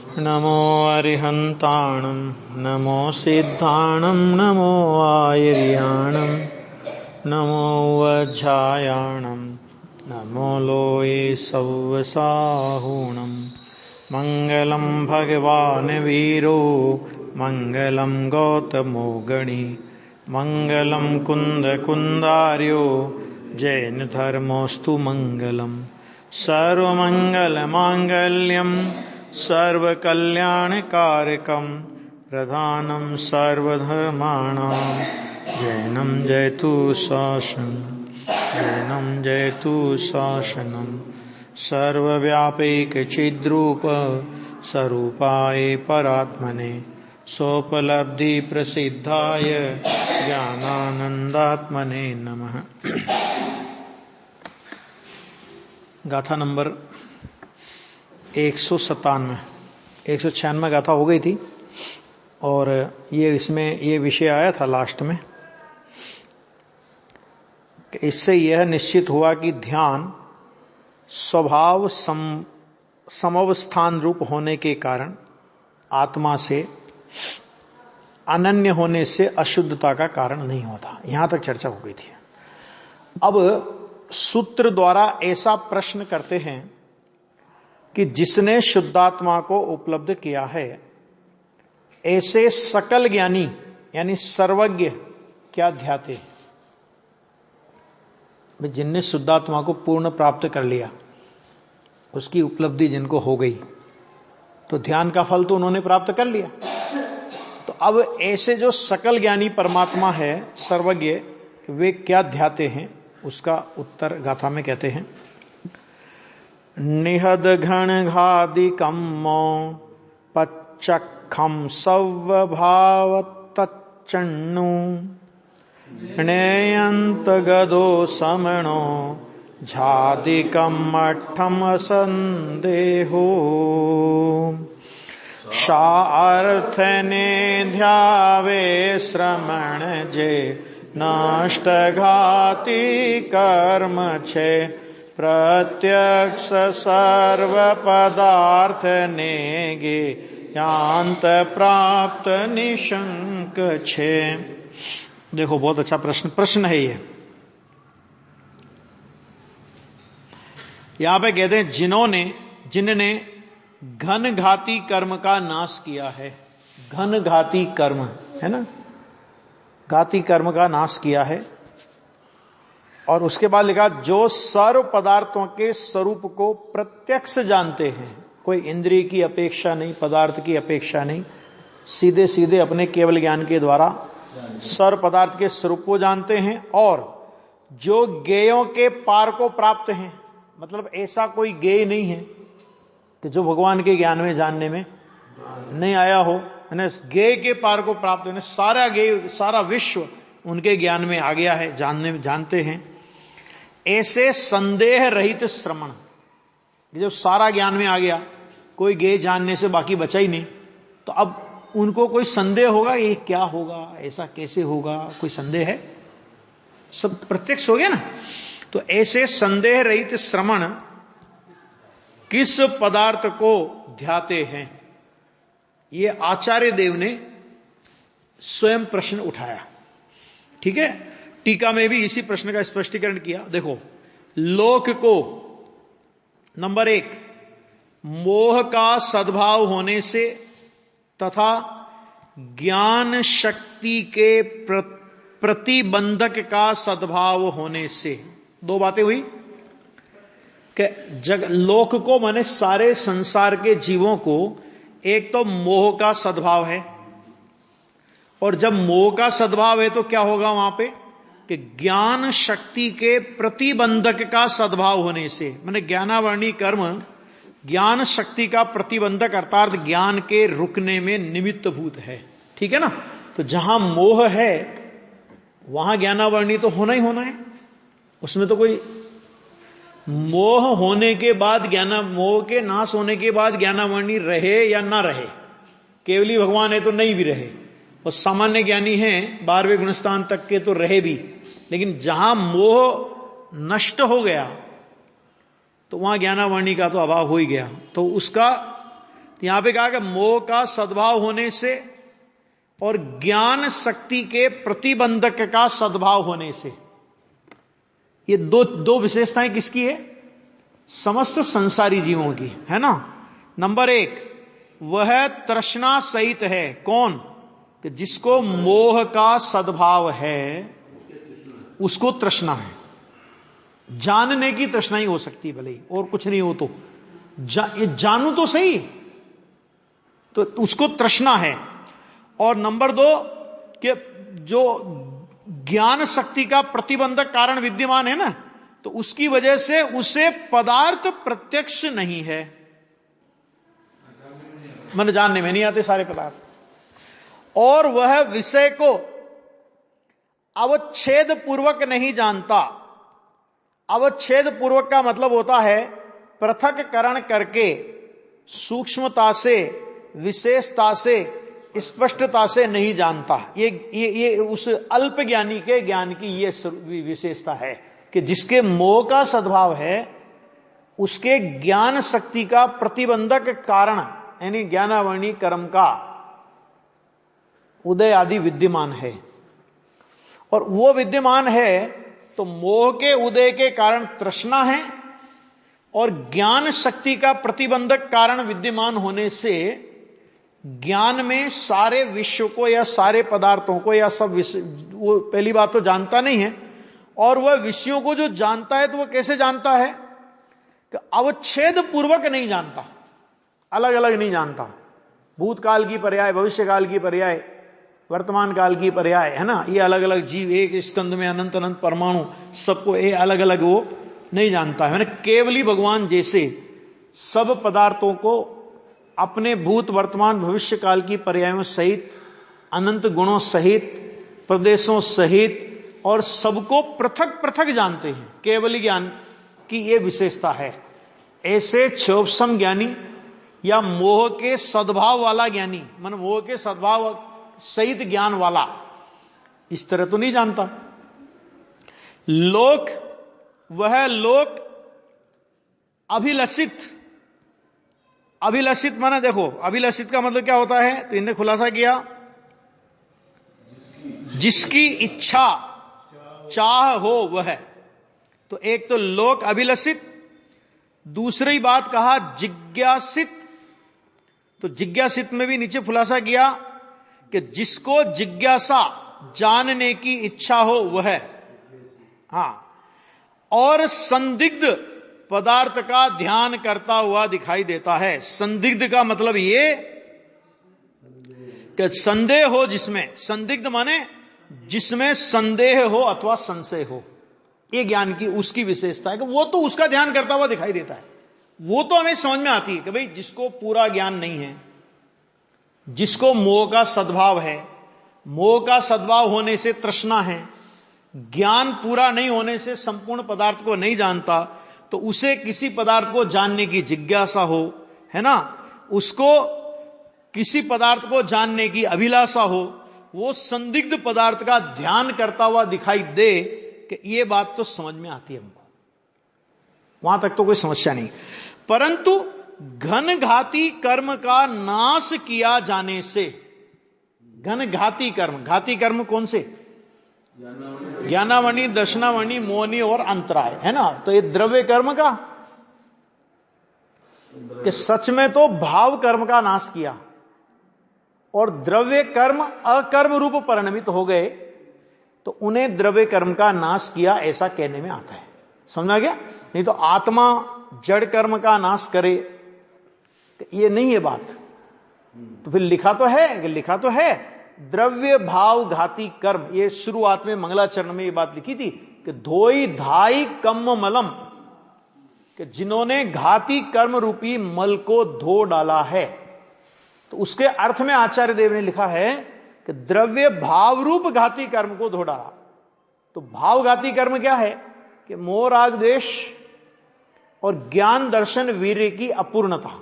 नमो अरिहन्ताणं नमो सिद्धाणं नमो आयर्याणं नमो वज्रायाणं नमो लोये सव्वसाहुणं मङ्गलं भगवान् वीरो मङ्गलं गौतमो गणी मङ्गलं कुन्दकुन्दार्यो जैनधर्मोऽस्तु मङ्गलम् सर्वमङ्गलमाङ्गल्यं सर्वकल्याणकारकं प्रधानं सर्वधर्माणां जैनं जयतु शासनं सर्वव्यापैकचिद्रूप स्वरूपाय परात्मने सोपलब्धिप्रसिद्धाय ज्ञानानन्दात्मने नमः। गाथा नंबर 197 196 गाथा हो गई थी और ये विषय आया था लास्ट में कि इससे यह निश्चित हुआ कि ध्यान स्वभाव समवस्थान रूप होने के कारण आत्मा से अनन्य होने से अशुद्धता का कारण नहीं होता। यहां तक चर्चा हो गई थी। अब सूत्र द्वारा ऐसा प्रश्न करते हैं कि जिसने शुद्धात्मा को उपलब्ध किया है ऐसे सकल ज्ञानी यानी सर्वज्ञ क्या ध्याते हैं? जिनने शुद्धात्मा को पूर्ण प्राप्त कर लिया, उसकी उपलब्धि जिनको हो गई, तो ध्यान का फल तो उन्होंने प्राप्त कर लिया। तो अब ऐसे जो सकल ज्ञानी परमात्मा है सर्वज्ञ, वे क्या ध्याते हैं? उसका उत्तर गाथा में कहते हैं। निहद घन घादि कम्मो पच्चखम सव्भाव तच्चन्नु नेयंत गदो समणो झादिकम मठम संदेहो शार्थ ने ध्यावे श्रमण जे नष्ट घाती कर्म छे प्रत्यक्ष सर्व पदार्थ नेगे यांत प्राप्त निशंक छे। देखो बहुत अच्छा प्रश्न है ये। यहां पे कहते हैं जिनने घन घाती कर्म का नाश किया है। घन घाती कर्म है ना, घाती कर्म का नाश किया है। और उसके बाद लिखा जो सर्व पदार्थों के स्वरूप को प्रत्यक्ष जानते हैं, कोई इंद्रिय की अपेक्षा नहीं, पदार्थ की अपेक्षा नहीं, सीधे सीधे अपने केवल ज्ञान के द्वारा सर्व पदार्थ के स्वरूप को जानते हैं। और जो ज्ञेयों के पार को प्राप्त हैं, मतलब ऐसा कोई ज्ञेय नहीं है कि जो भगवान के ज्ञान में जानने में नहीं आया हो, ज्ञेय के पार को प्राप्त होने, सारा ज्ञेय सारा विश्व उनके ज्ञान में आ गया है, जानते हैं। ऐसे संदेह रहित श्रवण, जब सारा ज्ञान में आ गया, कोई ज्ञेय जानने से बाकी बचा ही नहीं, तो अब उनको कोई संदेह होगा ये क्या होगा, ऐसा कैसे होगा, कोई संदेह है? सब प्रत्यक्ष हो गया ना। तो ऐसे संदेह रहित श्रवण किस पदार्थ को ध्याते हैं, ये आचार्य देव ने स्वयं प्रश्न उठाया। ठीक है, टीका में भी इसी प्रश्न का स्पष्टीकरण किया। देखो, लोक को नंबर 1 मोह का सद्भाव होने से तथा ज्ञान शक्ति के प्रतिबंधक का सद्भाव होने से, दो बातें हुई कि लोक को माने सारे संसार के जीवों को एक तो मोह का सद्भाव है, और जब मोह का सद्भाव है तो क्या होगा वहां पे कि ज्ञान शक्ति के प्रतिबंधक का सद्भाव होने से, माने ज्ञानावर्णी कर्म ज्ञान शक्ति का प्रतिबंधक अर्थात ज्ञान के रुकने में निमित्त भूत है। ठीक है ना। तो जहां मोह है वहां ज्ञानावर्णी तो होना ही होना है, उसमें तो कोई मोह होने के बाद मोह के नाश होने के बाद ज्ञानावर्णी रहे या ना रहे, केवली भगवान है तो नहीं भी रहे, और सामान्य ज्ञानी हैं 12वें गुणस्थान तक के तो रहे भी, लेकिन जहां मोह नष्ट हो गया तो वहां ज्ञानावर्णी का तो अभाव हो ही गया। तो उसका तो यहां पे कहा कि मोह का सद्भाव होने से और ज्ञान शक्ति के प्रतिबंधक का सद्भाव होने से। ये दो विशेषताएं किसकी है? समस्त संसारी जीवों की, है ना। नंबर 1, वह तृष्णा सहित है। कौन? कि जिसको मोह का सद्भाव है उसको तृष्णा है। जानने की तृष्णा ही हो सकती है, भले ही और कुछ नहीं हो तो ये जानू तो सही, तो उसको तृष्णा है। और नंबर 2 कि जो ज्ञान शक्ति का प्रतिबंधक कारण विद्यमान है ना, तो उसकी वजह से उसे पदार्थ प्रत्यक्ष नहीं है, मन जानने में नहीं आते सारे पदार्थ। और वह विषय को अवच्छेद पूर्वक नहीं जानता। अवच्छेद पूर्वक का मतलब होता है पृथक्करण करके सूक्ष्मता से, विशेषता से, स्पष्टता से नहीं जानता। ये उस अल्प ज्ञानी के ज्ञान की ये विशेषता है कि जिसके मोह का सद्भाव है उसके ज्ञान शक्ति का प्रतिबंधक कारण यानी ज्ञानावरणी कर्म का उदय आदि विद्यमान है। और वो विद्यमान है तो मोह के उदय के कारण तृष्णा है, और ज्ञान शक्ति का प्रतिबंधक कारण विद्यमान होने से ज्ञान में सारे विश्व को या सारे पदार्थों को या सब विषय, वो पहली बात तो जानता नहीं है। और वह विषयों को जो जानता है तो वह कैसे जानता है? कि अवच्छेद पूर्वक नहीं जानता, अलग अलग नहीं जानता। भूतकाल की पर्याय, भविष्यकाल की पर्याय, वर्तमान काल की पर्याय, है ना। ये अलग अलग जीव, एक स्कंद में अनंत अनंत परमाणु, सबको ये अलग अलग वो नहीं जानता है। केवल ही भगवान जैसे सब पदार्थों को अपने भूत वर्तमान भविष्य काल की पर्यायों सहित, अनंत गुणों सहित, प्रदेशों सहित और सबको पृथक पृथक जानते हैं। केवल ज्ञान की ये विशेषता है। ऐसे क्षोभसम ज्ञानी या मोह के सद्भाव वाला ज्ञानी, मन मोह के सद्भाव सहित ज्ञान वाला, इस तरह तो नहीं जानता। लोक, वह लोक अभिलषित। अभिलषित माना, देखो अभिलषित का मतलब क्या होता है, तो इन्हें खुलासा किया, जिसकी इच्छा चाह हो वह। तो एक तो लोक अभिलषित, दूसरी बात कहा जिज्ञासित। तो जिज्ञासित में भी नीचे खुलासा किया कि जिसको जिज्ञासा, जानने की इच्छा हो वह। हां, और संदिग्ध पदार्थ का ध्यान करता हुआ दिखाई देता है। संदिग्ध का मतलब ये कि संदेह हो जिसमें, संदिग्ध माने जिसमें संदेह हो अथवा संशय हो, ये ज्ञान की उसकी विशेषता है कि वो तो उसका ध्यान करता हुआ दिखाई देता है। वो तो हमें समझ में आती है कि भाई जिसको पूरा ज्ञान नहीं है, जिसको मोह का सद्भाव है, मोह का सद्भाव होने से तृष्णा है, ज्ञान पूरा नहीं होने से संपूर्ण पदार्थ को नहीं जानता, तो उसे किसी पदार्थ को जानने की जिज्ञासा हो, है ना, उसको किसी पदार्थ को जानने की अभिलाषा हो, वो संदिग्ध पदार्थ का ध्यान करता हुआ दिखाई दे कि ये बात तो समझ में आती है हमको, वहां तक तो कोई समस्या नहीं। परंतु घनघाती कर्म का नाश किया जाने से, घनघाती कर्म, घाती कर्म कौन से? ज्ञानावणी, दर्शनावणी, मोहनी और अंतराय, है ना। तो ये द्रव्य कर्म का, कि सच में तो भाव कर्म का नाश किया और द्रव्य कर्म अकर्म रूप परिणमित हो गए, तो उन्हें द्रव्य कर्म का नाश किया ऐसा कहने में आता है। समझा गया? नहीं तो आत्मा जड़ कर्म का नाश करे, तो ये नहीं है बात। तो फिर लिखा तो है, लिखा तो है द्रव्य भाव घाती कर्म। ये शुरुआत में मंगलाचरण में ये बात लिखी थी कि धोई धाई कम मलम, कि जिन्होंने घाती कर्म रूपी मल को धो डाला है। तो उसके अर्थ में आचार्य देव ने लिखा है कि द्रव्य भाव रूप घाती कर्म को धो डाला। तो भाव घाती कर्म क्या है? कि मोह राग द्वेष और ज्ञान दर्शन वीर्य की अपूर्णता,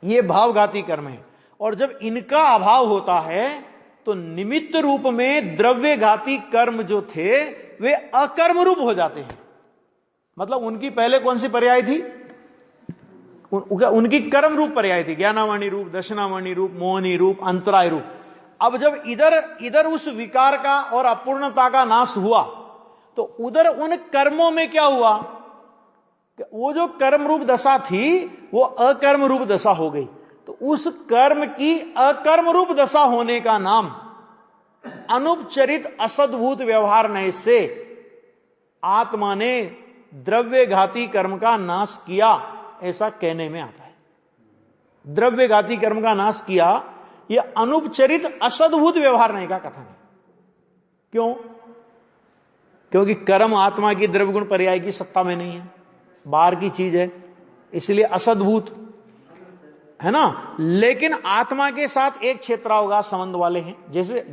ये भावघाती कर्म है। और जब इनका अभाव होता है तो निमित्त रूप में द्रव्यघाती कर्म जो थे वे अकर्म रूप हो जाते हैं। मतलब उनकी पहले कौन सी पर्याय थी? उनकी कर्म रूप पर्याय थी, ज्ञानावाणी रूप, दर्शनावाणी रूप, मोहनी रूप, अंतराय रूप। अब जब इधर उस विकार का और अपूर्णता का नाश हुआ तो उधर उन कर्मों में क्या हुआ कि वो जो कर्म रूप दशा थी वो अकर्म रूप दशा हो गई। तो उस कर्म की अकर्म रूप दशा होने का नाम अनुपचरित असद्भूत व्यवहार नय से आत्मा ने द्रव्यघाती कर्म का नाश किया, ऐसा कहने में आता है। द्रव्यघाती कर्म का नाश किया, यह अनुपचरित असद्भूत व्यवहार नय का कथन है। क्यों? क्योंकि कर्म आत्मा की द्रव्य गुण पर्याय की सत्ता में नहीं है, बाहर की चीज है, इसलिए असद्भूत है ना। लेकिन आत्मा के साथ एक क्षेत्रावकाश संबंध वाले हैं,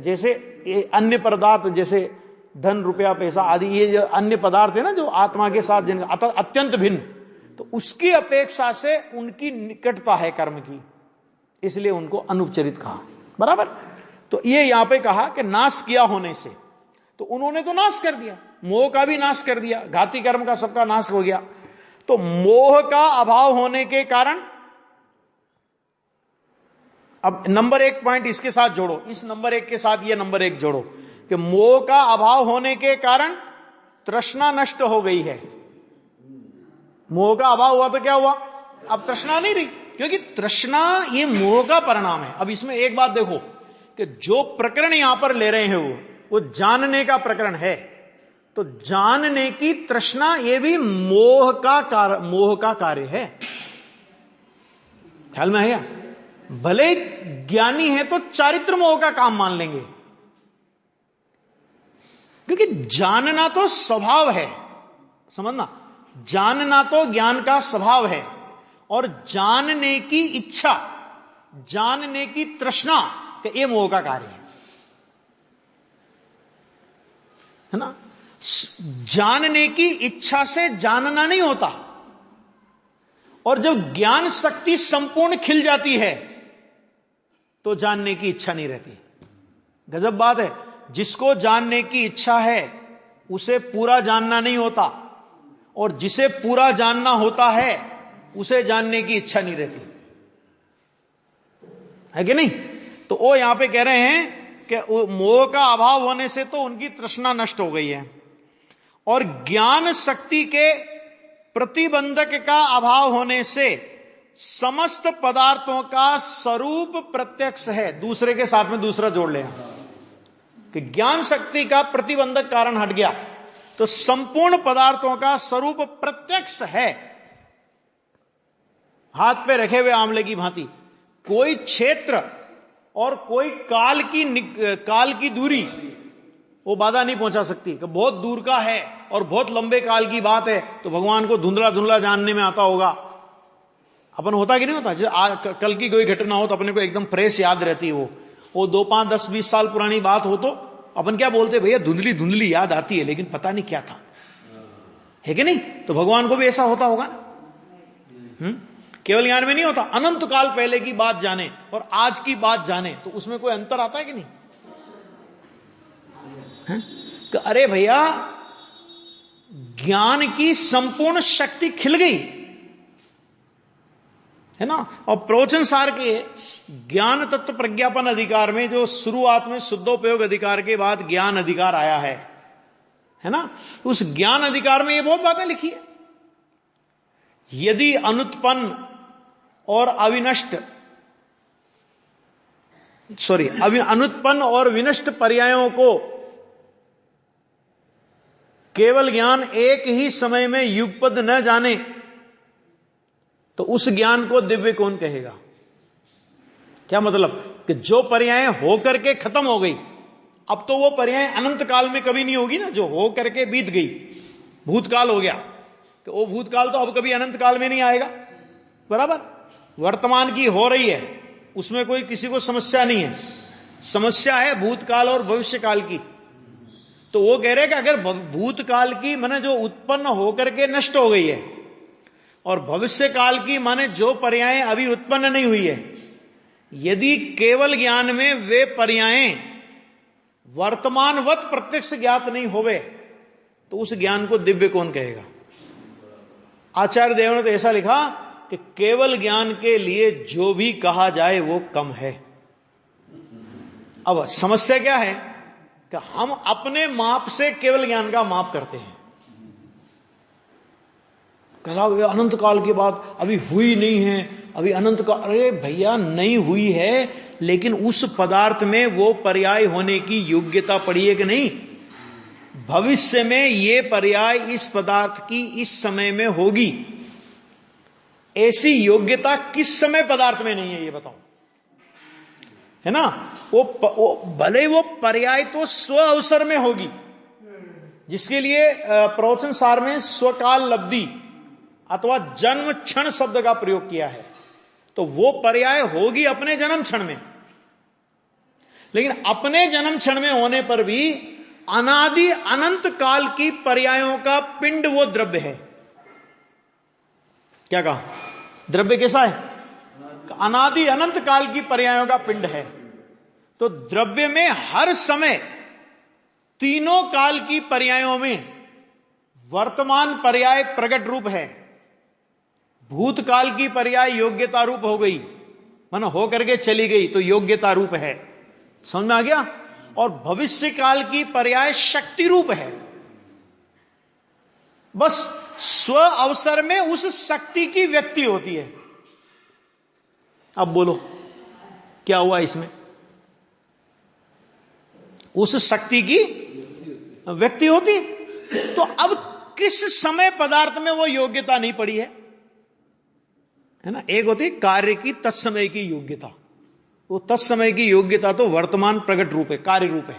जैसे अन्य पदार्थ, जैसे धन, रुपया, पैसा आदि, ये जो अन्य पदार्थ है ना जो आत्मा के साथ जिनका अत्यंत भिन्न, तो उसकी अपेक्षा से उनकी निकटता है कर्म की, इसलिए उनको अनुपचरित कहा। बराबर। तो ये यहां पे कहा कि नाश किया होने से, तो उन्होंने तो नाश कर दिया, मोह का भी नाश कर दिया, घाती कर्म का सबका नाश हो गया। तो मोह का अभाव होने के कारण, अब नंबर 1 पॉइंट इसके साथ जोड़ो, इस नंबर 1 के साथ ये नंबर 1 जोड़ो कि मोह का अभाव होने के कारण तृष्णा नष्ट हो गई है। मोह का अभाव हुआ तो क्या हुआ? अब तृष्णा नहीं रही, क्योंकि तृष्णा ये मोह का परिणाम है। अब इसमें एक बात देखो कि जो प्रकरण यहां पर ले रहे हैं वो जानने का प्रकरण है, तो जानने की तृष्णा ये भी मोह का कार्य है। ख्याल में है क्या? भले ज्ञानी है तो चारित्र मोह का काम मान लेंगे, क्योंकि जानना तो स्वभाव है, समझना, जानना तो ज्ञान का स्वभाव है, और जानने की इच्छा, जानने की तृष्णा ये मोह का कार्य है ना। जानने की इच्छा से जानना नहीं होता, और जब ज्ञान शक्ति संपूर्ण खिल जाती है तो जानने की इच्छा नहीं रहती। गजब बात है, जिसको जानने की इच्छा है उसे पूरा जानना नहीं होता, और जिसे पूरा जानना होता है उसे जानने की इच्छा नहीं रहती, है कि नहीं। तो वो यहां पे कह रहे हैं कि मोह का अभाव होने से तो उनकी तृष्णा नष्ट हो गई है, और ज्ञान शक्ति के प्रतिबंधक का अभाव होने से समस्त पदार्थों का स्वरूप प्रत्यक्ष है। दूसरे के साथ में दूसरा जोड़ ले कि ज्ञान शक्ति का प्रतिबंधक कारण हट गया तो संपूर्ण पदार्थों का स्वरूप प्रत्यक्ष है। हाथ पे रखे हुए आंवले की भांति कोई क्षेत्र और कोई काल की दूरी वो बाधा नहीं पहुंचा सकती कि बहुत दूर का है और बहुत लंबे काल की बात है तो भगवान को धुंधला धुंधला जानने में आता होगा। अपन होता कि नहीं होता, जैसे कल की कोई घटना हो तो अपने को एकदम फ्रेश याद रहती है, वो 2, 5, 10, 20 साल पुरानी बात हो तो अपन क्या बोलते, भैया धुंधली धुंधली याद आती है लेकिन पता नहीं क्या था, है कि नहीं। तो भगवान को भी ऐसा होता होगा ना। केवल ज्ञान में नहीं होता, अनंत काल पहले की बात जाने और आज की बात जाने तो उसमें कोई अंतर आता है कि नहीं। कि अरे भैया ज्ञान की संपूर्ण शक्ति खिल गई है ना। और प्रवचन सार के ज्ञान तत्व प्रज्ञापन अधिकार में जो शुरुआत में शुद्धोपयोग अधिकार के बाद ज्ञान अधिकार आया है ना, तो उस ज्ञान अधिकार में ये बहुत बातें लिखी है। यदि अनुत्पन्न और अनुत्पन्न और विनष्ट पर्यायों को केवल ज्ञान एक ही समय में युगपद न जाने तो उस ज्ञान को दिव्य कौन कहेगा। क्या मतलब कि जो पर्याय हो करके खत्म हो गई, अब तो वो पर्याय अनंत काल में कभी नहीं होगी ना, जो हो करके बीत गई, भूतकाल हो गया, तो वो भूतकाल तो अब कभी अनंत काल में नहीं आएगा। बराबर। वर्तमान की हो रही है, उसमें कोई किसी को समस्या नहीं है, समस्या है भूतकाल और भविष्य काल की। तो वो कह रहे कि अगर भूतकाल की माने जो उत्पन्न होकर के नष्ट हो गई है और भविष्य काल की माने जो पर्याय अभी उत्पन्न नहीं हुई है, यदि केवल ज्ञान में वे पर्याय वर्तमानवत प्रत्यक्ष ज्ञात नहीं होवे तो उस ज्ञान को दिव्य कौन कहेगा। आचार्य देव ने तो ऐसा लिखा कि केवल ज्ञान के लिए जो भी कहा जाए वो कम है। अब समस्या क्या है कि हम अपने माप से केवल ज्ञान का माप करते हैं। कहा अनंत काल के बाद अभी हुई नहीं है, अभी अनंत काल, अरे भैया नहीं हुई है, लेकिन उस पदार्थ में वो पर्याय होने की योग्यता पड़ी है कि नहीं? भविष्य में ये पर्याय इस पदार्थ की इस समय में होगी। ऐसी योग्यता किस समय पदार्थ में नहीं है ये बताओ, है ना? वो भले वो पर्याय तो स्व अवसर में होगी, जिसके लिए प्रवचन सार में स्वकाल लब्धि अथवा जन्म क्षण शब्द का प्रयोग किया है। तो वो पर्याय होगी अपने जन्म क्षण में, लेकिन अपने जन्म क्षण में होने पर भी अनादि अनंत काल की पर्यायों का पिंड वो द्रव्य है। क्या कहा? द्रव्य कैसा है? अनादि अनंत काल की पर्यायों का पिंड है। तो द्रव्य में हर समय तीनों काल की पर्यायों में वर्तमान पर्याय प्रकट रूप है, भूतकाल की पर्याय योग्यता रूप हो गई, मानो हो करके चली गई तो योग्यता रूप है, समझ में आ गया? और भविष्य काल की पर्याय शक्ति रूप है। बस स्व अवसर में उस शक्ति की व्यक्ति होती है। अब बोलो क्या हुआ इसमें? उस शक्ति की व्यक्ति होती है। तो अब किस समय पदार्थ में वो योग्यता नहीं पड़ी है ना? एक होती है कार्य की तत्समय की योग्यता। वो तत्समय की योग्यता तो वर्तमान प्रकट रूप है, कार्य रूप है।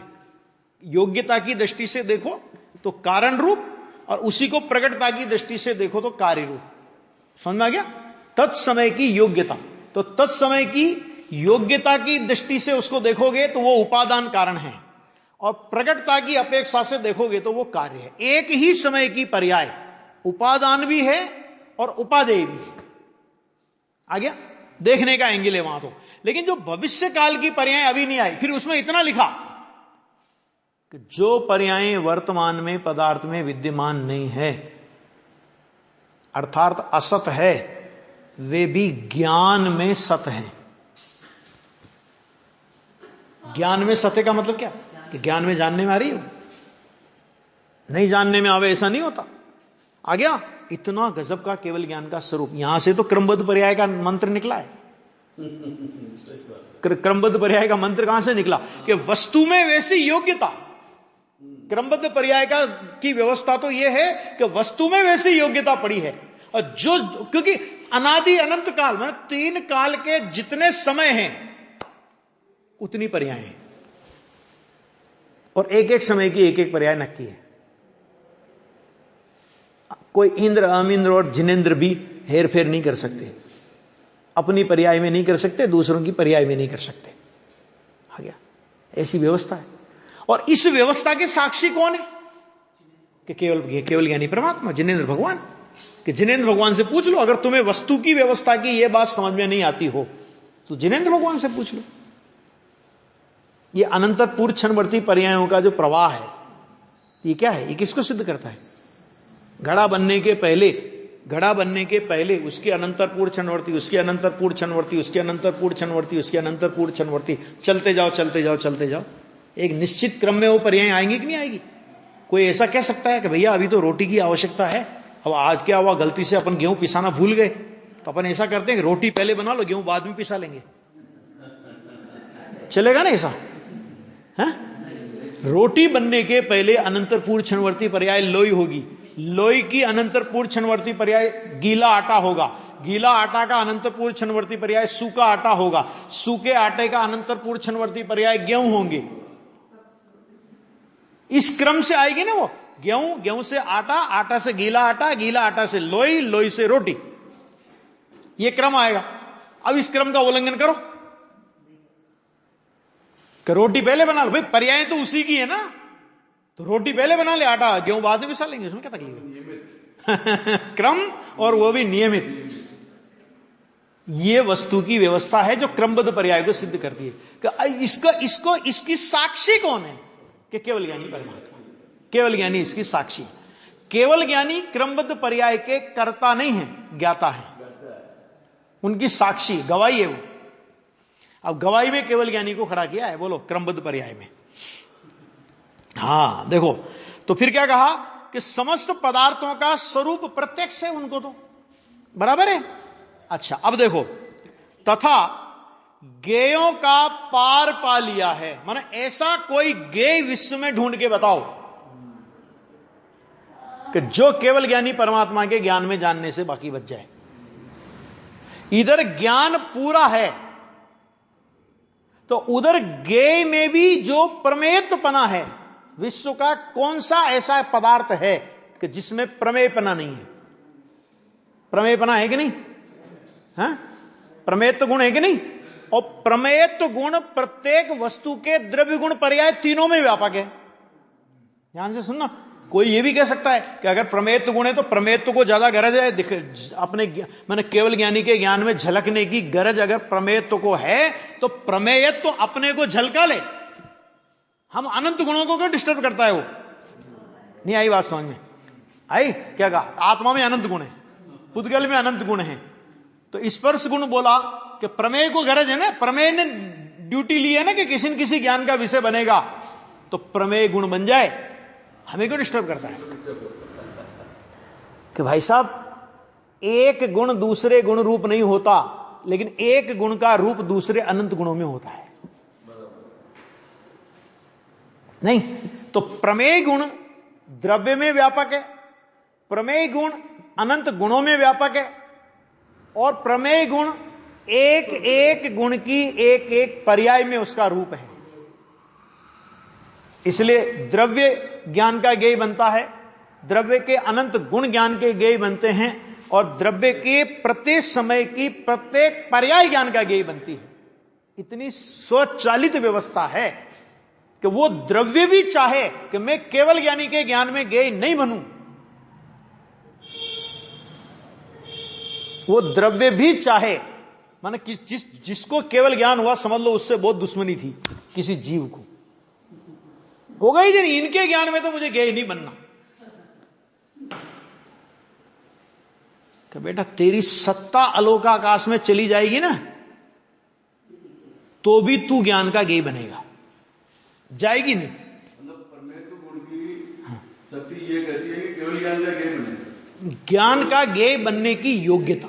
योग्यता की दृष्टि से देखो तो कारण रूप, और उसी को प्रकटता की दृष्टि से देखो तो कार्य रूप। समझ में आ गया? तत्समय की योग्यता, तो तत्समय की योग्यता की दृष्टि से उसको देखोगे तो वो उपादान कारण है, और प्रकटता की अपेक्षा से देखोगे तो वो कार्य है। एक ही समय की पर्याय उपादान भी है और उपादेय भी है। आ गया? देखने का एंगल है वहां तो। लेकिन जो भविष्य काल की पर्याय अभी नहीं आई, फिर उसमें इतना लिखा कि जो पर्याय वर्तमान में पदार्थ में विद्यमान नहीं है, अर्थात असत है, वे भी ज्ञान में सत हैं। ज्ञान में सत्य का मतलब क्या? कि ज्ञान में जानने में आ रही हो, नहीं जानने में आवे ऐसा नहीं होता। आ गया? इतना गजब का केवल ज्ञान का स्वरूप। यहां से तो क्रमबद्ध पर्याय का मंत्र निकला है। क्रमबद्ध पर्याय का मंत्र कहां से निकला? कि वस्तु में वैसी योग्यता। क्रमबद्ध पर्याय का की व्यवस्था तो यह है कि वस्तु में वैसी योग्यता पड़ी है, और जो क्योंकि अनादि अनंत काल में तीन काल के जितने समय हैं उतनी पर्याय हैं, और एक एक समय की एक एक पर्याय नक्की है। कोई इंद्र, अमिंद्र और जिनेंद्र भी हेर फेर नहीं कर सकते, अपनी पर्याय में नहीं कर सकते, दूसरों की पर्याय में नहीं कर सकते। आ गया? ऐसी व्यवस्था है। और इस व्यवस्था के साक्षी कौन है? कि केवल ज्ञानी परमात्मा, जिनेंद्र भगवान। कि जिनेंद्र भगवान से पूछ लो, अगर तुम्हें वस्तु की व्यवस्था की यह बात समझ में नहीं आती हो तो जिनेंद्र भगवान से पूछ लो। ये अनंतर पूर्व क्षणवर्ती पर्यायों का जो प्रवाह है, ये क्या है? ये किसको सिद्ध करता है? घड़ा बनने के पहले उसके अनंतर पूर्व क्षणवर्ती, उसके अनंतर पूर्व क्षणवर्ती, उसके अनंतर पूर्व क्षणवर्ती, उसके अनंतर पूर्व क्षणवर्ती, चलते जाओ। एक निश्चित क्रम में वो पर्याय आएंगी कि नहीं आएगी? कोई ऐसा कह सकता है कि भैया अभी तो रोटी की आवश्यकता है, अब आज क्या हुआ, गलती से अपन गेहूं पिसाना भूल गए, तो अपन ऐसा करते हैं कि रोटी पहले बना लो, गेहूं बाद में पिसा लेंगे। चलेगा ना ऐसा? है? रोटी बनने के पहले अनंतर पूर्व क्षणवर्ती पर्याय लोई होगी, लोई की अनंतर पूर्व क्षणवर्ती पर्याय गीला आटा होगा, गीला आटा का अनंतर पूर्व क्षणवर्ती पर्याय सूखा आटा होगा, सूखे आटे का अनंतर पूर्व क्षणवर्ती पर्याय गेहूं होंगे। इस क्रम से आएगी ना वो। गेहूं से आटा, आटा से गीला आटा, गीला आटा से लोई, लोई से रोटी, ये क्रम आएगा। अब इस क्रम का उल्लंघन करो कि रोटी पहले बना लो, भाई पर्याय तो उसी की है ना, तो रोटी पहले बना ले, आटा गेहूं बाद में पिसा लेंगे, उसमें क्या तकलीफ है? क्रम, और वो भी नियमित। ये वस्तु की व्यवस्था है जो क्रमबद्ध पर्याय को सिद्ध करती है। इसकी साक्षी कौन है? कि केवल ज्ञानी परमात्मा। केवल ज्ञानी इसकी साक्षी। केवल ज्ञानी क्रमबद्ध पर्याय के कर्ता नहीं है, ज्ञाता है। उनकी साक्षी गवाही है वो। अब गवाही में केवल ज्ञानी को खड़ा किया है, बोलो क्रमबद्ध पर्याय में। हां देखो, तो फिर क्या कहा कि समस्त पदार्थों का स्वरूप प्रत्यक्ष है उनको, तो बराबर है। अच्छा अब देखो, तथा गेयों का पार पा लिया है, माने ऐसा कोई गेय विश्व में ढूंढ के बताओ कि जो केवल ज्ञानी परमात्मा के ज्ञान में जानने से बाकी बच जाए। इधर ज्ञान पूरा है तो उधर गेय में भी जो प्रमेयत्वपना है, विश्व का कौन सा ऐसा पदार्थ है कि जिसमें प्रमेयपना नहीं है? प्रमेयपना है कि नहीं? हाँ? प्रमेयत्व गुण है कि नहीं? और प्रमेयत्व गुण प्रत्येक वस्तु के द्रव्य गुण पर्याय तीनों में व्यापक है। ध्यान से सुनना, कोई ये भी कह सकता है कि अगर प्रमेयत्व गुण है तो प्रमेयत्व को ज्यादा गरज है, अपने मैंने केवल ज्ञानी के ज्ञान में झलकने की गरज अगर प्रमेयत्व को है तो प्रमेयत्व अपने को झलका ले। हम अनंत गुणों को क्यों डिस्टर्ब करता है वो? नहीं आई बात समझ में? आई? क्या कहा? आत्मा में अनंत गुण है, पुद्गल में अनंत गुण है, तो स्पर्श गुण बोला कि प्रमेय को गरज है ना, प्रमेय ने ड्यूटी ली है ना कि किसी न किसी ज्ञान का विषय बनेगा, तो प्रमेय गुण बन जाए। हमें क्यों डिस्टर्ब करता है कि भाई साहब एक गुण दूसरे गुण रूप नहीं होता, लेकिन एक गुण का रूप दूसरे अनंत गुणों में होता है। नहीं तो प्रमेय गुण द्रव्य में व्यापक है, प्रमेय गुण अनंत गुणों में व्यापक है, और प्रमेय गुण एक एक गुण की एक एक पर्याय में उसका रूप है। इसलिए द्रव्य ज्ञान का ज्ञेय बनता है, द्रव्य के अनंत गुण ज्ञान के ज्ञेय बनते हैं, और द्रव्य के प्रत्येक समय की प्रत्येक पर्याय ज्ञान का ज्ञेय बनती है। इतनी स्वचालित व्यवस्था है कि वो द्रव्य भी चाहे कि मैं केवल ज्ञानी के ज्ञान में ज्ञेय नहीं बनूं, वो द्रव्य भी चाहे, माने जिसको केवल ज्ञान हुआ समझ लो उससे बहुत दुश्मनी थी किसी जीव को, हो गई नहीं, इनके ज्ञान में तो मुझे ज्ञेय नहीं बनना। कि बेटा तेरी सत्ता अलोकाकाश में चली जाएगी ना, तो भी तू ज्ञान का ज्ञेय बनेगा, जाएगी नहीं। मतलब प्रमेयत्व गुण की शक्ति ये कहती है कि केवल ज्ञान का ज्ञेय बने, ज्ञान का ज्ञेय बनने की योग्यता,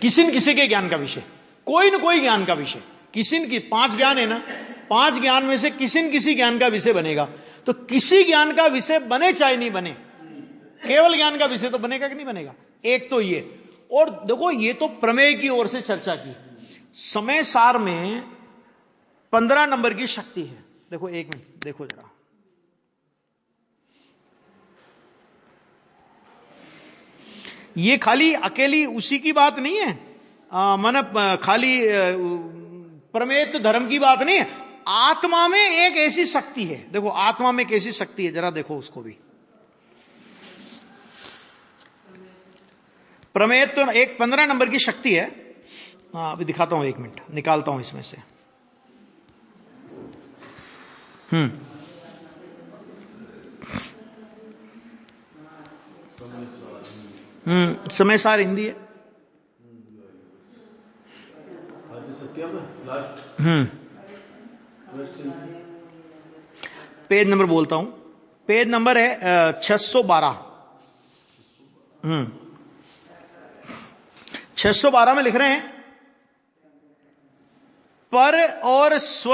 किसी न किसी के ज्ञान का विषय, कोई न कोई ज्ञान का विषय, किसी न की 5 ज्ञान है ना, 5 ज्ञान में से किसी न किसी ज्ञान का विषय बनेगा। तो किसी ज्ञान का विषय बने चाहे नहीं बने, केवल ज्ञान का विषय तो बनेगा कि नहीं बनेगा? एक तो ये, और देखो ये तो प्रमेय की ओर से चर्चा की। समय सार में 15 नंबर की शक्ति है। देखो एक मिनट देखो जरा, ये खाली अकेली उसी की बात नहीं है, मन खाली प्रमेय धर्म की बात नहीं है। आत्मा में एक ऐसी शक्ति है, देखो आत्मा में एक ऐसी शक्ति है, जरा देखो उसको भी। प्रमेय तो एक 15 नंबर की शक्ति है। अभी दिखाता हूं, 1 मिनट निकालता हूं इसमें से। समय सार हिंदी है। पेज नंबर बोलता हूं, पेज नंबर है 612। 612 में लिख रहे हैं, पर और स्व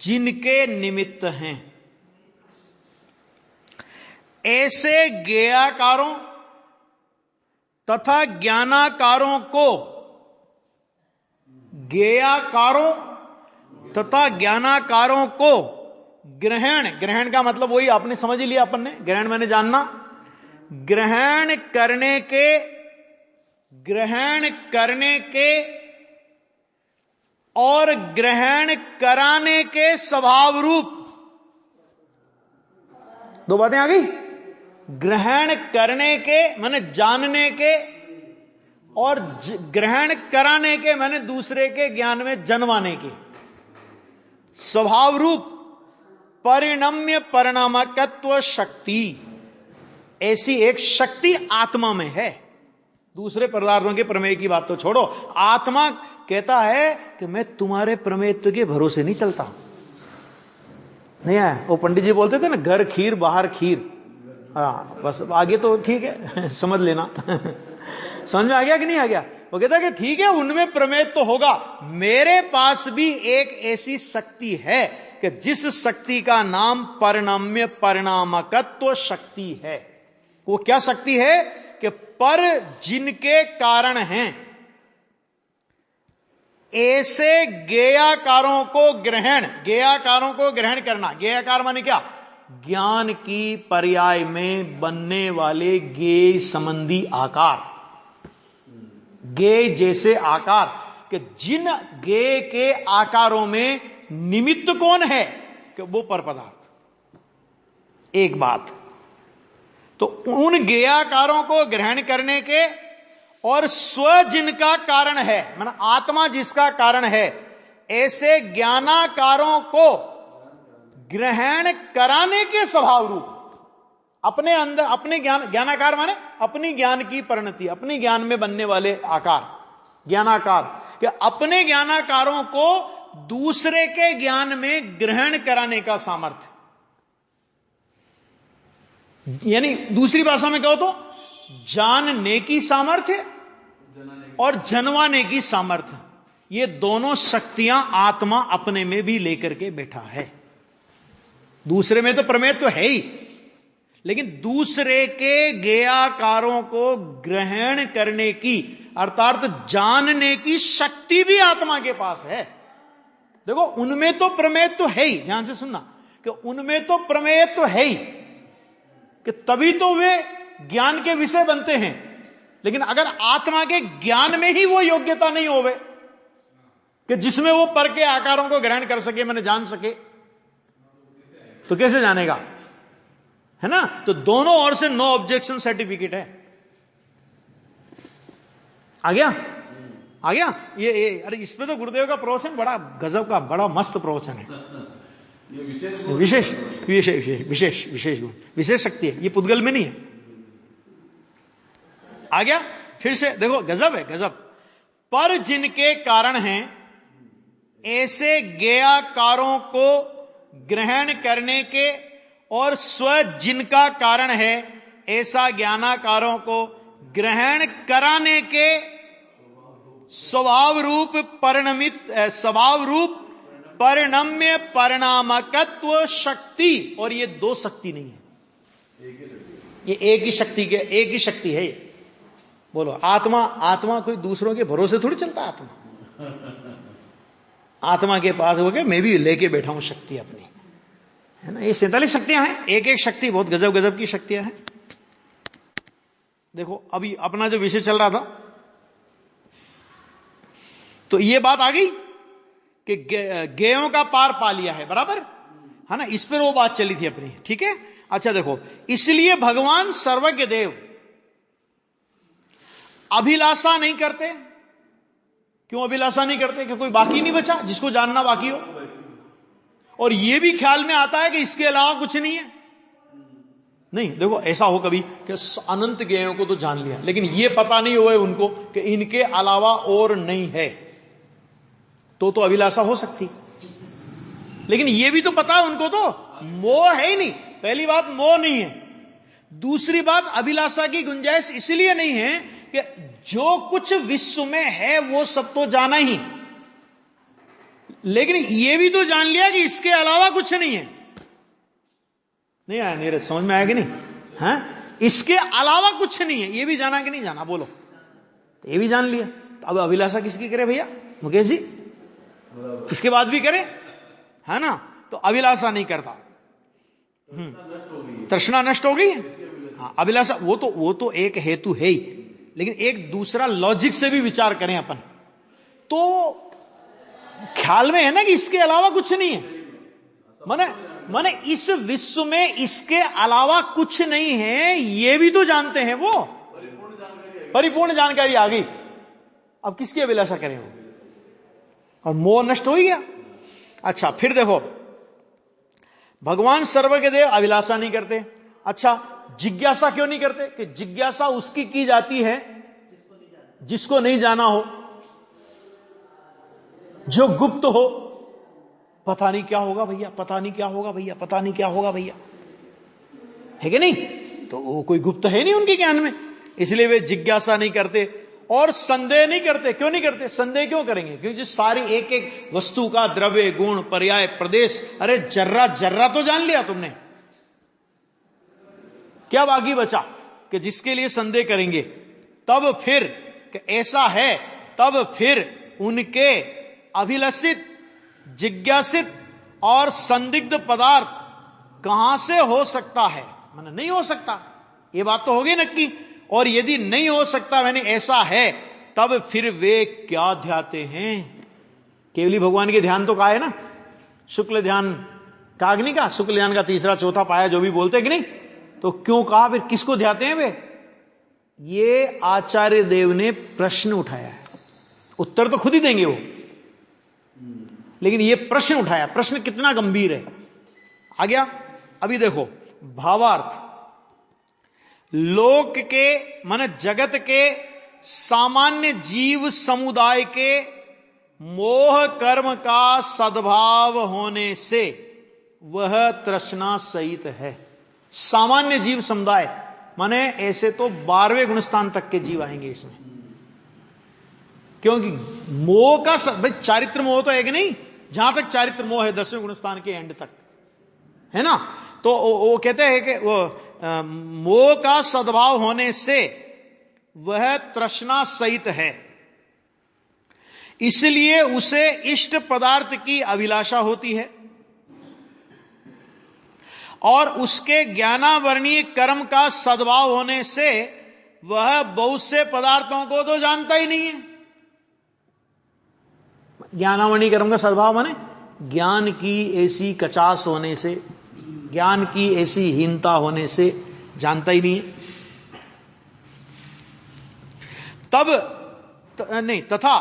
जिनके निमित्त हैं, ऐसे ज्ञेयाकारों तथा ज्ञानाकारों को, ज्ञेयाकारों तथा ज्ञानाकारों को ग्रहण का मतलब वही आपने समझ ही लिया, अपन ने ग्रहण मैंने जानना, ग्रहण करने के और ग्रहण कराने के स्वभाव रूप, 2 बातें आ गई। ग्रहण करने के माने जानने के, और ग्रहण कराने के माने दूसरे के ज्ञान में जन्माने के। स्वभाव रूप परिणम्य परिणामकत्व शक्ति, ऐसी एक शक्ति आत्मा में है। दूसरे पदार्थों के प्रमेय की बात तो छोड़ो, आत्मा कहता है कि मैं तुम्हारे प्रमेयत्व के भरोसे नहीं चलता। नहीं है वो पंडित जी बोलते थे ना, घर खीर बाहर खीर। हाँ बस आगे तो ठीक है समझ लेना समझ में आ गया कि नहीं आ गया? वो कहता है कि ठीक है उनमें प्रमेय तो होगा, मेरे पास भी एक ऐसी शक्ति है कि जिस शक्ति का नाम परिणाम्य परिणामकत्व शक्ति है। वो क्या शक्ति है कि पर जिनके कारण हैं ऐसे गेयाकारों को ग्रहण करना। गेयाकार माने क्या? ज्ञान की पर्याय में बनने वाले गेय संबंधी आकार, गेय जैसे आकार, कि जिन गेय के आकारों में निमित्त कौन है कि वो पर पदार्थ। एक बात तो उन गेयाकारों को ग्रहण करने के और स्व जिनका कारण है, माना आत्मा जिसका कारण है, ऐसे ज्ञानाकारों को ग्रहण कराने के स्वभाव रूप अपने अंदर, अपने ज्ञानाकार माने अपनी ज्ञान की परिणति, अपनी ज्ञान में बनने वाले आकार ज्ञानाकार, कि अपने ज्ञानाकारों को दूसरे के ज्ञान में ग्रहण कराने का सामर्थ्य। यानी दूसरी भाषा में कहो तो जानने की सामर्थ्य और जनवाने की सामर्थ्य, ये दोनों शक्तियां आत्मा अपने में भी लेकर के बैठा है। दूसरे में तो प्रमेय तो है ही, लेकिन दूसरे के गेयाकारों को ग्रहण करने की अर्थात जानने की शक्ति भी आत्मा के पास है। देखो उनमें तो प्रमेय तो है ही, ध्यान से सुनना, कि उनमें तो प्रमेय तो है ही, कि तभी तो वे ज्ञान के विषय बनते हैं। लेकिन अगर आत्मा के ज्ञान में ही वो योग्यता नहीं होवे कि जिसमें वो पर के आकारों को ग्रहण कर सके, मैंने जान सके, तो कैसे जानेगा? है ना? तो दोनों ओर से नो ऑब्जेक्शन सर्टिफिकेट है। आ गया? आ गया? ये अरे इस पे तो गुरुदेव का प्रवचन बड़ा गजब का, बड़ा मस्त प्रवचन है। विशेष विशेष विशेष विशेष गुण, विशेष शक्ति है, ये पुद्गल में नहीं है। आ गया? फिर से देखो, गजब है गजब। पर जिनके कारण हैं ऐसे गेयाकारों को ग्रहण करने के और स्व जिनका कारण है ऐसा ज्ञानाकारों को ग्रहण कराने के स्वभाव रूप परिणम्य परिणामकत्व शक्ति। और ये दो शक्ति नहीं है, ये एक ही शक्ति है। बोलो आत्मा कोई दूसरों के भरोसे थोड़ी चलता। आत्मा के पास हो गया, मैं भी लेके बैठा हूं शक्ति अपनी, है ना? ये 47 शक्तियां हैं, एक एक शक्ति बहुत गजब गजब की शक्तियां हैं। देखो अभी अपना जो विषय चल रहा था, तो ये बात आ गई कि गेयों का पार पा लिया है, बराबर है ना? इस पर वो बात चली थी अपनी, ठीक है? अच्छा देखो, इसलिए भगवान सर्वज्ञ देव अभिलाषा नहीं करते। क्यों अभिलाषा नहीं करते? कि कोई बाकी नहीं बचा जिसको जानना बाकी हो। और यह भी ख्याल में आता है कि इसके अलावा कुछ नहीं है। नहीं, देखो ऐसा हो कभी कि अनंत गेयों को तो जान लिया, लेकिन यह पता नहीं हुआ उनको कि इनके अलावा और नहीं है, तो अभिलाषा हो सकती। लेकिन यह भी तो पता है उनको, तो मोह है ही नहीं। पहली बात मोह नहीं है, दूसरी बात अभिलाषा की गुंजाइश इसलिए नहीं है कि जो कुछ विश्व में है वो सब तो जाना ही, लेकिन यह भी तो जान लिया कि इसके अलावा कुछ नहीं है। नहीं आया नीरज, समझ में आया कि नहीं? हाँ, इसके अलावा कुछ नहीं है, यह भी जाना कि नहीं जाना? बोलो, ये भी जान लिया, तो अब अभिलाषा किसकी करे भैया मुकेश जी? इसके बाद भी करे, है ना? तो अभिलाषा नहीं करता, तृष्णा नष्ट हो गई। हाँ, अभिलाषा वो तो एक हेतु है ही, लेकिन एक दूसरा लॉजिक से भी विचार करें अपन, तो ख्याल में है ना कि इसके अलावा कुछ नहीं है। माने इस विश्व में इसके अलावा कुछ नहीं है, ये भी तो जानते हैं वो, परिपूर्ण जानकारी आ गई। अब किसकी अभिलाषा करें वो? और मोह नष्ट हो ही गया। अच्छा, फिर देखो, भगवान सर्वज्ञ देव अभिलाषा नहीं करते। अच्छा, जिज्ञासा क्यों नहीं करते? कि जिज्ञासा उसकी की जाती है जिसको नहीं जाना हो, जो गुप्त हो। पता नहीं क्या होगा भैया, पता नहीं क्या होगा भैया, पता नहीं क्या होगा भैया, है कि नहीं? तो वो कोई गुप्त है नहीं उनके ज्ञान में, इसलिए वे जिज्ञासा नहीं करते और संदेह नहीं करते। क्यों नहीं करते? संदेह क्यों करेंगे? क्योंकि सारी एक एक वस्तु का द्रव्य, गुण, पर्याय, प्रदेश, अरे जर्रा जर्रा तो जान लिया तुमने, क्या बाकी बचा कि जिसके लिए संदेह करेंगे? तब फिर कि ऐसा है, तब फिर उनके अभिलषित, जिज्ञासित और संदिग्ध पदार्थ कहां से हो सकता है? माने नहीं हो सकता, ये बात तो होगी नक्की। और यदि नहीं हो सकता, मैंने ऐसा है, तब फिर वे क्या ध्याते हैं? केवली भगवान के ध्यान तो कहा है ना, शुक्ल ध्यान काग्नि का, शुक्ल ध्यान का तीसरा चौथा पाया जो भी बोलते हैं कि नहीं, तो क्यों कहा? फिर किसको ध्याते हैं वे? ये आचार्य देव ने प्रश्न उठाया है, उत्तर तो खुद ही देंगे वो, लेकिन ये प्रश्न उठाया। प्रश्न कितना गंभीर है, आ गया? अभी देखो भावार्थ। लोक के माने जगत के सामान्य जीव समुदाय के मोह कर्म का सद्भाव होने से वह तृष्णा सहित है। सामान्य जीव समुदाय माने ऐसे तो 12वें गुणस्थान तक के जीव आएंगे इसमें, क्योंकि मोह का भाई चारित्र मोह तो है कि नहीं, जहां तक चारित्र मोह है 10वें गुणस्थान के एंड तक, है ना? तो वो कहते हैं कि वो मोह का सद्भाव होने से वह तृष्णा सहित है, इसलिए उसे इष्ट पदार्थ की अभिलाषा होती है और उसके ज्ञानावरणीय कर्म का सद्भाव होने से वह बहुत से पदार्थों को तो जानता ही नहीं है। ज्ञानावरणीय कर्म का सद्भाव माने ज्ञान की ऐसी कचास होने से, ज्ञान की ऐसी हीनता होने से जानता ही नहीं है। तथा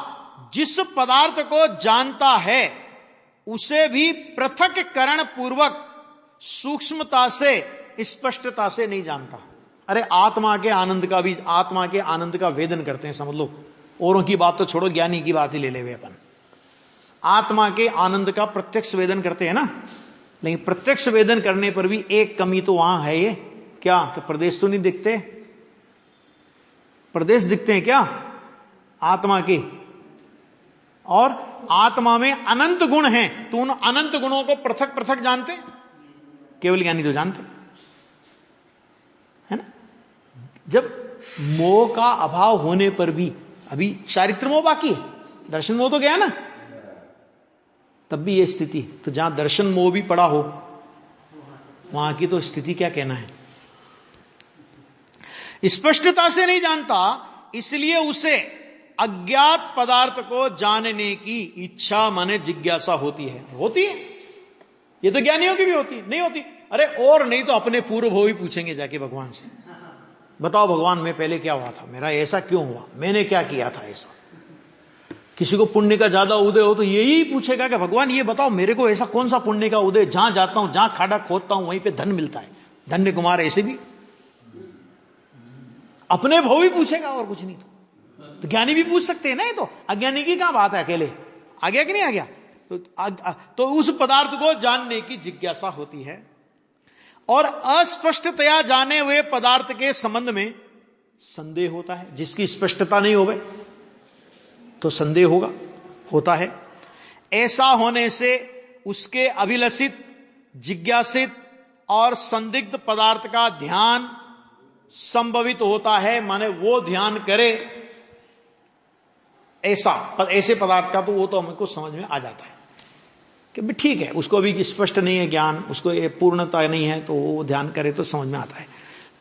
जिस पदार्थ को जानता है उसे भी पृथक्करण पूर्वक सूक्ष्मता से, स्पष्टता से नहीं जानता। अरे आत्मा के आनंद का भी, आत्मा के आनंद का वेदन करते हैं, समझ लो। औरों की बात तो छोड़ो, ज्ञानी की बात ही ले ले वे अपन। आत्मा के आनंद का प्रत्यक्ष वेदन करते हैं ना, लेकिन प्रत्यक्ष वेदन करने पर भी एक कमी तो वहां है, ये क्या? कि प्रदेश तो नहीं दिखते। प्रदेश दिखते हैं क्या आत्मा के? और आत्मा में अनंत गुण हैं, तो उन अनंत गुणों को पृथक पृथक जानते, केवल ज्ञानी तो जानते, है ना? जब मोह का अभाव होने पर भी, अभी चारित्र मोह बाकी है, दर्शन मोह तो गया ना, तब भी ये स्थिति। तो जहां दर्शन मोह भी पड़ा हो वहां की तो स्थिति क्या कहना है? स्पष्टता से नहीं जानता, इसलिए उसे अज्ञात पदार्थ को जानने की इच्छा माने जिज्ञासा होती है। होती है, ये तो ज्ञानियों की भी होती है, नहीं होती? अरे और नहीं तो अपने पूर्व भोग ही पूछेंगे जाके भगवान से, बताओ भगवान मैं पहले क्या हुआ था, मेरा ऐसा क्यों हुआ, मैंने क्या किया था ऐसा। किसी को पुण्य का ज्यादा उदय हो तो यही पूछेगा कि भगवान ये बताओ मेरे को ऐसा कौन सा पुण्य का उदय, जहां जाता हूं, जहां खाड़ा खोदता हूं वहीं पे धन मिलता है, धन्य कुमार। ऐसे भी अपने भाव ही पूछेगा और कुछ नहीं। तो ज्ञानी भी पूछ सकते हैं ना, ये तो अज्ञानी की क्या बात है, अकेले आ गया कि नहीं आ गया? तो उस पदार्थ को जानने की जिज्ञासा होती है और अस्पष्टतया जाने हुए पदार्थ के संबंध में संदेह होता है। जिसकी स्पष्टता नहीं होवे तो संदेह होता है। ऐसा होने से उसके अभिलषित, जिज्ञासित और संदिग्ध पदार्थ का ध्यान संभवित होता है, माने वो ध्यान करे ऐसे पदार्थ का, तो वो तो हमको समझ में आ जाता है कि भी ठीक है, उसको अभी स्पष्ट नहीं है ज्ञान, उसको ये पूर्णता नहीं है, तो वो ध्यान करे तो समझ में आता है।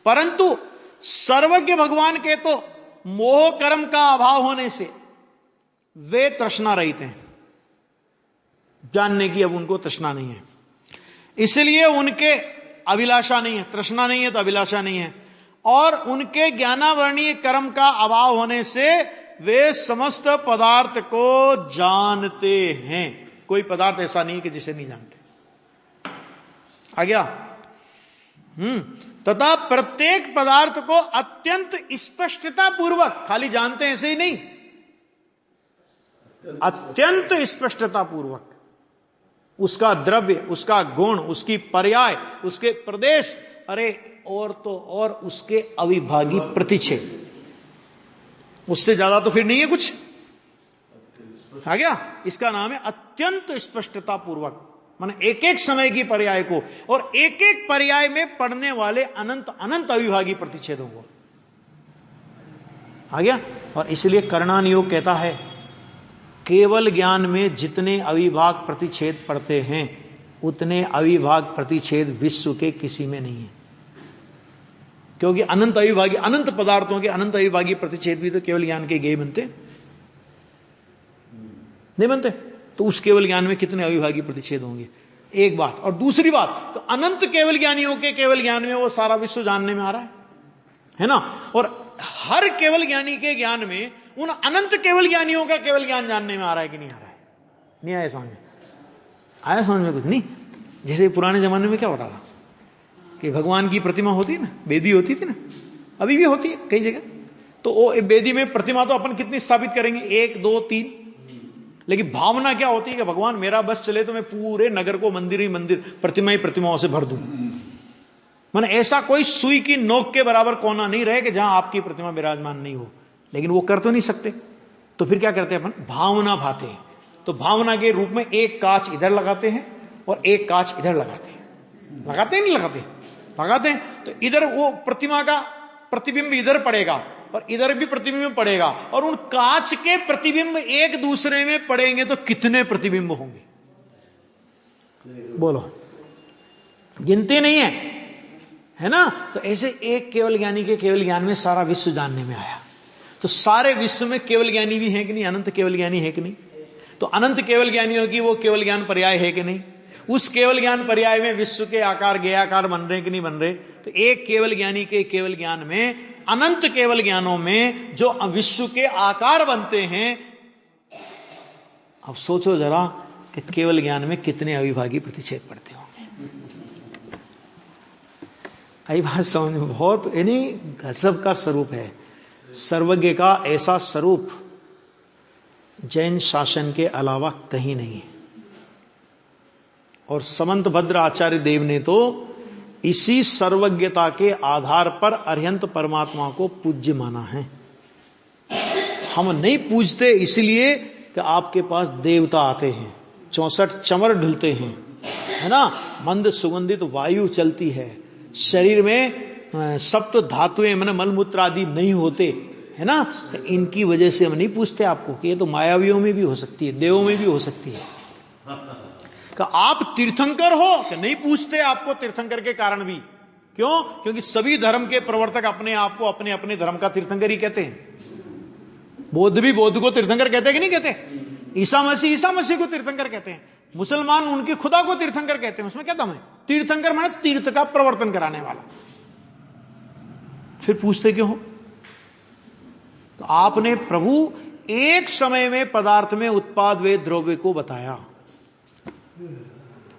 परंतु सर्वज्ञ भगवान के तो मोह कर्म का अभाव होने से वे तृष्णा रहित हैं, जानने की अब उनको तृष्णा नहीं है, इसलिए उनके अभिलाषा नहीं है। तृष्णा नहीं है तो अभिलाषा नहीं है। और उनके ज्ञानावरणीय कर्म का अभाव होने से वे समस्त पदार्थ को जानते हैं। कोई पदार्थ ऐसा नहीं कि जिसे नहीं जानते। आ गया? तथा प्रत्येक पदार्थ को अत्यंत स्पष्टता पूर्वक, खाली जानते हैं ऐसे ही नहीं, अत्यंत स्पष्टता पूर्वक उसका द्रव्य, उसका गुण, उसकी पर्याय, उसके प्रदेश, अरे और तो और उसके अविभागी प्रतिच्छेद, उससे ज्यादा तो फिर नहीं है कुछ। आ गया? इसका नाम है अत्यंत स्पष्टता पूर्वक, माने एक एक समय की पर्याय को और एक एक पर्याय में पढ़ने वाले अनंत अनंत अविभागी प्रतिच्छेदों को। आ गया? और इसलिए कर्णान योग कहता है केवल ज्ञान में जितने अविभाग प्रतिच्छेद पढ़ते हैं उतने अविभाग प्रतिच्छेद विश्व के किसी में नहीं है, क्योंकि अनंत अविभागी, अनंत पदार्थों के अनंत अविभागी प्रतिच्छेद भी तो केवल ज्ञान के ज्ञेय बनते नहीं बनते, तो उस केवल ज्ञान में कितने अविभागी प्रतिच्छेद होंगे, एक बात। और दूसरी बात, तो अनंत केवल ज्ञानियों के केवल ज्ञान में वो सारा विश्व जानने में आ रहा है ना? और हर केवल ज्ञानी के ज्ञान में उन अनंत केवल ज्ञानियों का केवल ज्ञान जानने में आ रहा है कि नहीं आ रहा है? नहीं आया समझ में? आया समझ में कुछ नहीं? जैसे पुराने जमाने में क्या होता था कि भगवान की प्रतिमा होती है ना, वेदी होती थी ना, अभी भी होती है कई जगह, तो वो वेदी में प्रतिमा तो अपन कितनी स्थापित करेंगे, 1 2 3, लेकिन भावना क्या होती है कि भगवान मेरा बस चले तो मैं पूरे नगर को मंदिर ही मंदिर, प्रतिमा ही प्रतिमाओं से भर दूं। माने ऐसा कोई सुई की नोक के बराबर कोना नहीं रहे कि जहां आपकी प्रतिमा विराजमान नहीं हो, लेकिन वो कर तो नहीं सकते, तो फिर क्या करते हैं अपन? भावना भाते हैं। तो भावना के रूप में एक कांच इधर लगाते हैं और एक कांच इधर लगाते हैं। लगाते हैं नहीं लगाते? लगाते हैं। तो इधर वो प्रतिमा का प्रतिबिंब इधर पड़ेगा और इधर भी प्रतिबिंब पड़ेगा, और उन कांच के प्रतिबिंब एक दूसरे में पड़ेंगे तो कितने प्रतिबिंब होंगे बोलो? गिनती नहीं है ना? तो ऐसे एक केवल ज्ञानी के केवल ज्ञान में सारा विश्व जानने में आया। तो सारे विश्व में केवल ज्ञानी भी है कि नहीं? अनंत केवल ज्ञानी है कि नहीं? तो अनंत केवल ज्ञानियों की वो केवल ज्ञान पर्याय है कि नहीं? उस केवल ज्ञान पर्याय में विश्व के आकार ज्ञेयाकार बन रहे कि नहीं बन रहे? तो एक केवल ज्ञानी के केवल ज्ञान में अनंत केवल ज्ञानों में जो विश्व के आकार बनते हैं, अब सोचो जरा कि केवल ज्ञान में कितने अविभागी प्रतिच्छेद पड़ते होंगे। आई बात समझ में? बहुत यानी गजब का स्वरूप है सर्वज्ञ का। ऐसा स्वरूप जैन शासन के अलावा कहीं नहीं है। और समंत भद्र आचार्य देव ने तो इसी सर्वज्ञता के आधार पर अरिहंत परमात्मा को पूज्य माना है। हम नहीं पूजते इसलिए कि आपके पास देवता आते हैं, 64 चंवर ढुलते हैं, है ना, मंद सुगंधित वायु चलती है, शरीर में सप्त धातुएं मैंने मलमूत्र आदि नहीं होते, है ना, तो इनकी वजह से हम नहीं पूछते आपको कि ये तो मायावियों में भी हो सकती है, देवों में भी हो सकती है। कि आप तीर्थंकर हो कि नहीं पूछते आपको तीर्थंकर के कारण भी। क्यों? क्योंकि सभी धर्म के प्रवर्तक अपने आप को अपने अपने धर्म का तीर्थंकर ही कहते हैं। बौद्ध भी बौद्ध को तीर्थंकर कहते हैं कि नहीं कहते? ईसा मसीह को तीर्थंकर कहते हैं। मुसलमान उनकी खुदा को तीर्थंकर कहते हैं। उसमें क्या दम है? तीर्थंकर माने तीर्थ का प्रवर्तन कराने वाला। फिर पूछते क्यों हो? तो आपने प्रभु एक समय में पदार्थ में उत्पाद वे द्रव्य को बताया।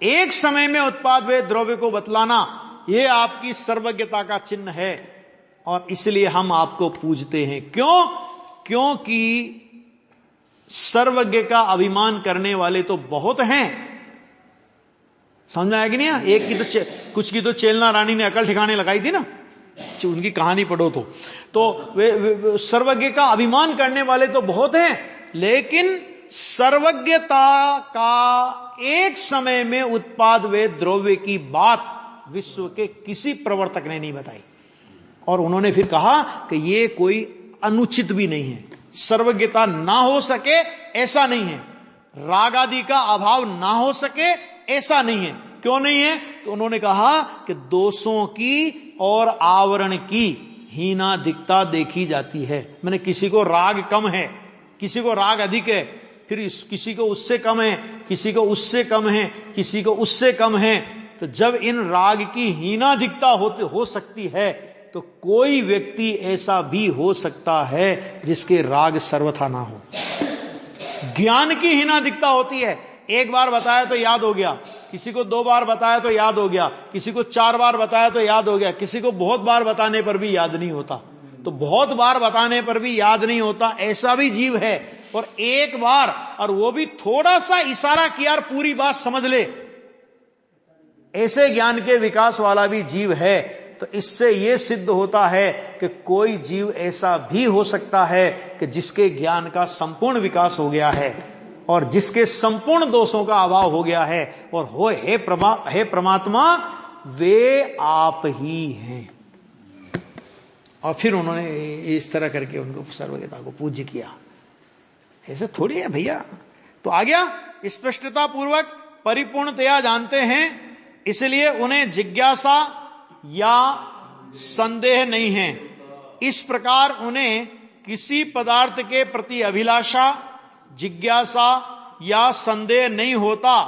एक समय में उत्पाद वे द्रव्य को बतलाना यह आपकी सर्वज्ञता का चिन्ह है, और इसलिए हम आपको पूजते हैं। क्यों? क्योंकि सर्वज्ञ का अभिमान करने वाले तो बहुत हैं। समझ आया कि नहीं? एक की तो कुछ की तो चेलना रानी ने अकल ठिकाने लगाई थी ना, उनकी कहानी पढ़ो तो वे सर्वज्ञ का अभिमान करने वाले तो बहुत हैं, लेकिन सर्वज्ञता का एक समय में उत्पाद वे द्रव्य की बात विश्व के किसी प्रवर्तक ने नहीं बताई। और उन्होंने फिर कहा कि ये कोई अनुचित भी नहीं है। सर्वज्ञता ना हो सके ऐसा नहीं है, राग आदि का अभाव ना हो सके ऐसा नहीं है। क्यों नहीं है? तो उन्होंने कहा कि दोषों की और आवरण की हीना दिखता देखी जाती है। मैंने किसी को राग कम है, किसी को राग अधिक है, फिर किसी को उससे कम है, किसी को उससे कम है, किसी को उससे कम है। तो जब इन राग की हीना दिखता हो सकती है, तो कोई व्यक्ति ऐसा भी हो सकता है जिसके राग सर्वथा ना हो। ज्ञान की हीना दिखता होती है। एक बार बताया तो याद हो गया किसी को 2 बार बताया तो याद हो गया, किसी को 4 बार बताया तो याद हो गया, किसी को बहुत बार बताने पर भी याद नहीं होता। तो बहुत बार बताने पर भी याद नहीं होता, ऐसा भी जीव है। और एक बार, और वो भी थोड़ा सा इशारा किया और पूरी बात समझ ले, ऐसे ज्ञान के विकास वाला भी जीव है। तो इससे यह सिद्ध होता है कि कोई जीव ऐसा भी हो सकता है कि जिसके ज्ञान का संपूर्ण विकास हो गया है और जिसके संपूर्ण दोषों का अभाव हो गया है, और हे परमात्मा वे आप ही हैं। और फिर उन्होंने इस तरह करके उनको सर्वज्ञता को पूज्य किया। ऐसे थोड़ी है भैया। तो आ गया, स्पष्टता पूर्वक परिपूर्णतया जानते हैं, इसलिए उन्हें जिज्ञासा या संदेह नहीं है। इस प्रकार उन्हें किसी पदार्थ के प्रति अभिलाषा, जिज्ञासा या संदेह नहीं होता,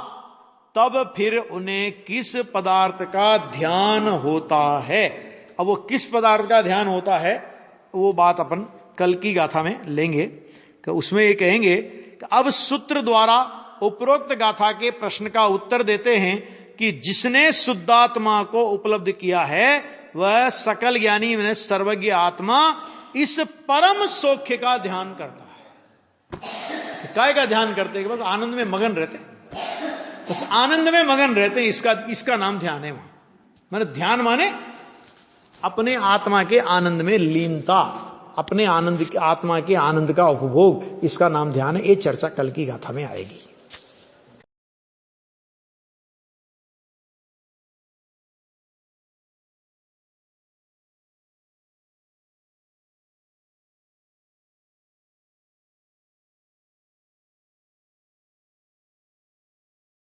तब फिर उन्हें किस पदार्थ का ध्यान होता है। अब वो किस पदार्थ का ध्यान होता है वो बात अपन कल की गाथा में लेंगे। तो उसमें ये कहेंगे कि अब सूत्र द्वारा उपरोक्त गाथा के प्रश्न का उत्तर देते हैं कि जिसने शुद्धात्मा को उपलब्ध किया है वह सकल ज्ञानी में सर्वज्ञ आत्मा इस परम सौख्य का ध्यान करता है। काय का ध्यान करते हैं? बस आनंद में मगन रहते हैं, बस आनंद में मगन रहते हैं। इसका नाम ध्यान है। वहां माने ध्यान माने अपने आत्मा के आनंद में लीनता, अपने आत्मा के आनंद का उपभोग, इसका नाम ध्यान है। ये चर्चा कल की गाथा में आएगी।